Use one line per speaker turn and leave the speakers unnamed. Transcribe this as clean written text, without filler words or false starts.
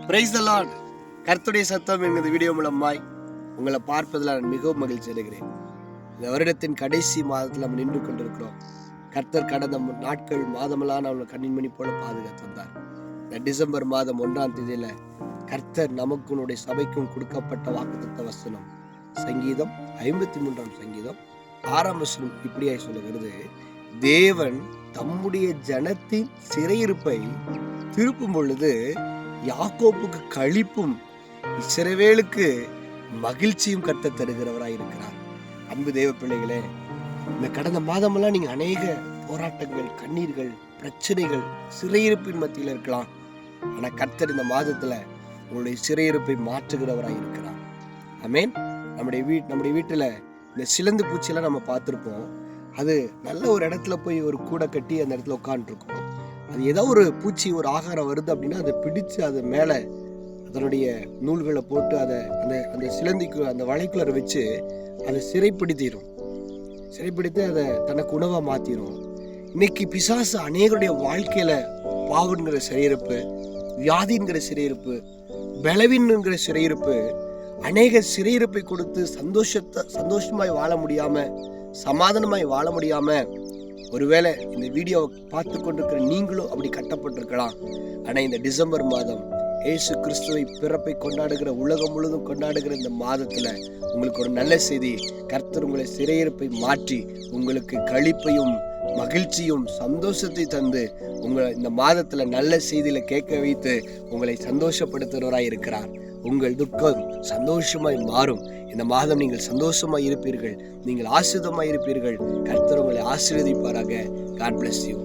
Praise the Lord. கர்த்தருடைய சத்தம் என்கிற வீடியோ மூலமாய் உங்களை பார்ப்பதில் நான் மிகவும் மகிழ்ச்சி அடைகிறேன். இந்த வருடத்தின் கடைசி மாதத்தில் நம்ம நின்று கொண்டிருக்கிறோம். கர்த்தர் கடந்த நாட்கள் மாதமெல்லாம் நம்மளை கண்ணின் மணி போல பாதுகாத்து வந்தார். இந்த டிசம்பர் மாதம் 1ஆம் தேதியில கர்த்தர் நமக்கு சபைக்கும் கொடுக்கப்பட்ட வாக்குத்தத்த வசனம் சங்கீதம் 53ஆம் சங்கீதம் 6ஆம் வசனம் இப்படியாய் சொல்லுகிறது, தேவன் தம்முடைய ஜனத்தின் சிறையிருப்பை திருப்பும் பொழுது யாக்கோப்புக்கு களிப்பும் இஸ்ரவேலுக்கு மகிழ்ச்சியும் கர்த்தர் தருகிறவராய் இருக்கிறார். அன்பு தேவ பிள்ளைகளே, இந்த கடந்த மாதமெல்லாம் நீங்க அநேக போராட்டங்கள், கண்ணீர்கள், பிரச்சனைகள், சிறையிருப்பின் மத்தியில் இருக்கலாம். ஆனா கர்த்தர் இந்த மாதத்துல உங்களுடைய சிறையிருப்பை மாற்றுகிறவராய் இருக்கிறார். ஆமென். நம்முடைய வீட்டுல இந்த சிலந்து பூச்சியெல்லாம் நம்ம பார்த்துருப்போம். அது நல்ல ஒரு இடத்துல போய் ஒரு கூடை கட்டி அந்த இடத்துல உட்காந்துருக்கும். அது ஏதோ ஒரு பூச்சி, ஒரு ஆகாரம் வருது அப்படின்னா அதை பிடிச்சு அது மேலே அதனுடைய நூல்களை போட்டு அதை அந்த சிலந்திக்கு அந்த வலைக்குள்ளர வச்சு அதை சிறைப்பிடித்து அதை தனக்கு உணவாக மாற்றிடும். இன்னைக்கு பிசாசு அநேகருடைய வாழ்க்கையில பாவன்கிற சிறையிருப்பு, வியாதிங்கிற சிறையிருப்பு, பலவீனங்கிற சிறையிருப்பு, அநேக சிறையிருப்பை கொடுத்து சந்தோஷமாய் வாழ முடியாம, சமாதானமாய் வாழ முடியாம, ஒருவேளை இந்த வீடியோவை பார்த்து கொண்டிருக்கிற நீங்களும் அப்படி கட்டப்பட்டிருக்கலாம். ஆனால் இந்த டிசம்பர் மாதம் இயேசு கிறிஸ்துவை பிறப்பை கொண்டாடுகிற, உலகம் முழுவதும் கொண்டாடுகிற இந்த மாதத்தில் உங்களுக்கு ஒரு நல்ல செய்தி. கர்த்தர் உங்களை சிறையிருப்பை மாற்றி உங்களுக்கு களிப்பையும் மகிழ்ச்சியும் சந்தோஷத்தை தந்து உங்களை இந்த மாதத்தில் நல்ல செய்தியில் கேட்க வைத்து உங்களை சந்தோஷப்படுத்துகிறவராய் இருக்கிறார். உங்கள் துக்கம் சந்தோஷமாய் மாறும். இந்த மாதம் நீங்கள் சந்தோஷமாய் இருப்பீர்கள், நீங்கள் ஆசீர்வாதமாய் இருப்பீர்கள். கர்த்தர் உங்களை ஆசீர்வதிப்பாராக. God bless you.